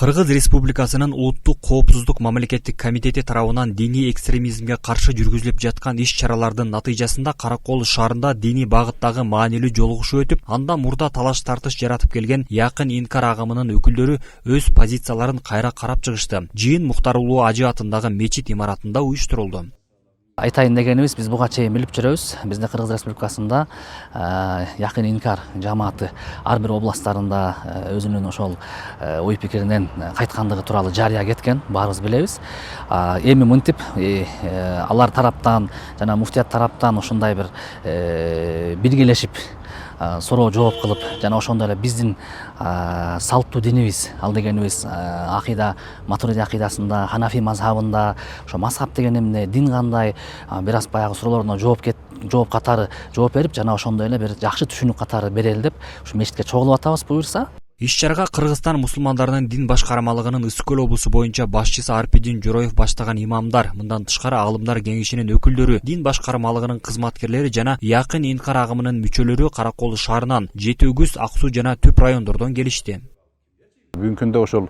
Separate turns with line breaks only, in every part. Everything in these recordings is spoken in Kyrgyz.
Кыргыз Республикасынын Улуттук коопсуздук мамлекеттик комитети тарабынан диний экстремизмге каршы жүргүзүлүп жаткан иш-чаралардын натыйжасында Каракол шаарында диний багыттагы маанилүү жолугушуу өтүп, анда мурда талаш-тартыш жаратып келген Якын Инкар агымынын өкүлдөрү өз позицияларын кайра карап чыгышты. Жыйын Мухтар Улуу Ажы атындагы мечит имаратында уюштурулду.
Айтайын дегенибиз, биз буга чейин билип жүрөбүз. Бизде Кыргыз Республикасында Якын Инкар жамааты ар бир областтарында өзүнүн ошол ой пикиринен кайткандыгы тууралуу жарыя кеткен, баарыбыз билебиз. Эми мынтип алар тараптан жана муфтият тараптан ушундай бир биргелешип суроо жооп кылып, жана ошондой эле биздин салттуу динибиз, ал дегенибиз акыйда, Матуриди акыйдасында, Ханафи мазхабында, ошо мазхаб деген эмне, дин кандай, бир аз баягы суроолоруна жооп катары жооп берип, жана ошондой эле бир жакшы түшүнүк катары берели деп ушу мечитке чогулуп атабыз буюрса.
Иш-чарага Кыргызстан мусулмандарынын дин башкармалыгынын Ысык-Көл облусу боюнча башчысы Арпидин Жороев баштаган имамдар, мындан тышкары Аалымдар кеңешинин өкүлдөрү, дин башкармалыгынын кызматкерлери жана Якын Инкар агымынын мүчөлөрү Каракол шаарынан, Жети Өгүз, Ак Суу жана Түп райондордон келишти.
Бүгүнкү күндө ошол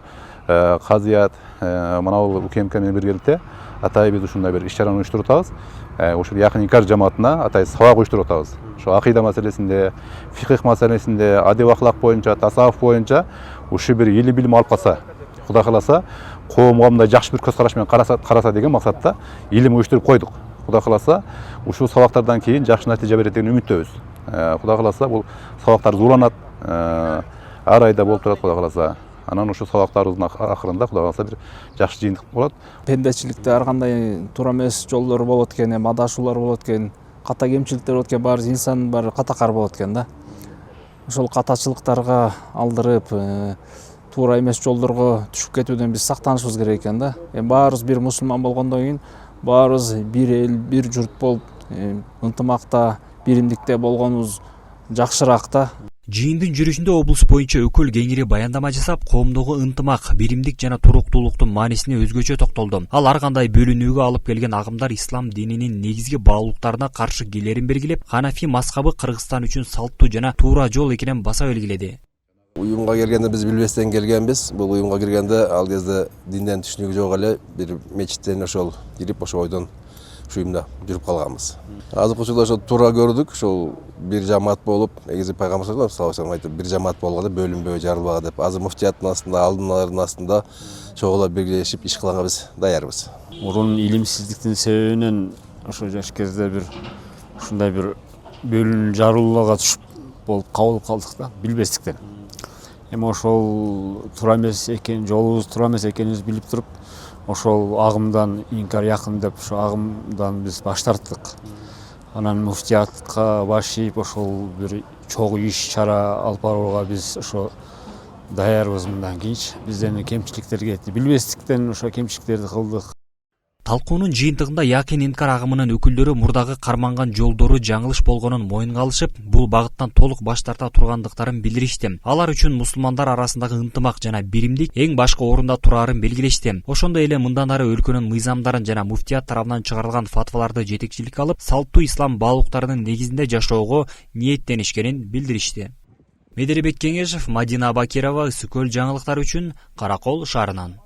казыят манабул УКМК менен биргеликте атай биз ушундай бир иш-чараны уюштуруп атабыз. Ошол Якын Инкар жамаатына атай сабак уюштуруп атабыз. Ошо акыйда маселесинде, фикых маселесинде, адеп ахлак боюнча, тасаввуф боюнча ушу бир эли билим алып калса, Кудай кааласа, коомго мындай жакшы бир көз караш менен караса деген максатта илим уюштуруп койдук. Кудай кааласа, ушул сабактардан кийин жакшы натыйжа берет деген үмүттөбүз. Кудай кааласа, бул сабактар зуланат, ар айда болуп турат, Кудай кааласа. Анан ушул сабактарыбыздын акырында Кудай кааласа бир жакшы жыйынтык болот.
Пендечиликте ар кандай туура эмес жолдор болот экен, адашуулар болот экен, ката кемчиликтер болот экен, баары инсан баары катакар болот экен да. Ошол катачылыктарга алдырып, туура эмес жолдорго түшүп кетүүдөн биз сактанышыбыз керек экен да. Баарыбыз бир мусулман болгондон кийин баарыбыз бир эл, бир журт болуп, ынтымакта, биримдикте болгонубуз жакшыраак да.
Жыйындын жүрүшүндө облус боюнча өкүл кеңири баяндама жасап, коомдогу ынтымак, биримдик жана туруктуулуктун маанисине өзгөчө токтолду. Ал ар кандай бөлүнүүгө алып келген агымдар ислам дининин негизги баалуулуктарына каршы келерин белгилеп, Ханафи мазхабы Кыргызстан үчүн салттуу жана туура жол экенин баса белгиледи.
Уюмга келгенде биз билбестен келгенбиз. Бул уюмга киргенде ал кезде динден түшүнүгү жок эле бир мечиттен ошол кирип, ошол ойдон уюмда жүрүп калганбыз. Азыркы учурда ошо туура көрдүк, ошол бир жамаат болуп, негизи пайгамбар саллаллаху алейхи ва саллям айтып, бир жамаат болгондо бөлүнбөй, жарылбагы деп. Азыр муфтияттын астында, алдындын астында чогула биргелешип иш кылганга биз даярбыз.
Мурун илимсиздиктин себебинен ошо жаш кезде бир ушундай бир бөлүнүп жарылууга түшүп болуп кабылып калдык да, билбестиктен. Эми ошол туура эмес экен, жолубуз туура эмес экенибизди билип туруп, ошол агымдан Инкар Якын деп ошо агымдан биз баш тарттык. Анан муфтиятка баш ийип, ошол бир чогуу иш-чара алып барууга биз ошо даярбыз мындан кийинчи. Бизден кемчиликтер кетти. Билбестиктен ошо кемчиликтерди кылдык.
Талкуунун жыйынтыгында Якын Инкар агымынын өкүлдөрү мурдагы карманган жолдору жаңылыш болгонун моюнга алышып, бул багыттан толук баш тарта тургандыктарын билдиришти. Алар үчүн мусулмандар арасындагы ынтымак жана биримдик эң башкы орунда турарын белгилешти. Ошондой эле мындан ары өлкөнүн мыйзамдарын жана муфтият тарабынан чыгарылган фатваларды жетекчиликке алып, салттуу ислам баалуулуктарынын негизинде жашоого ниеттенишкенин билдиришти. Медербек Кеңешев, Мадина Бакирова, Ысык-Көл жаңылыктары үчүн Каракол шаарынан.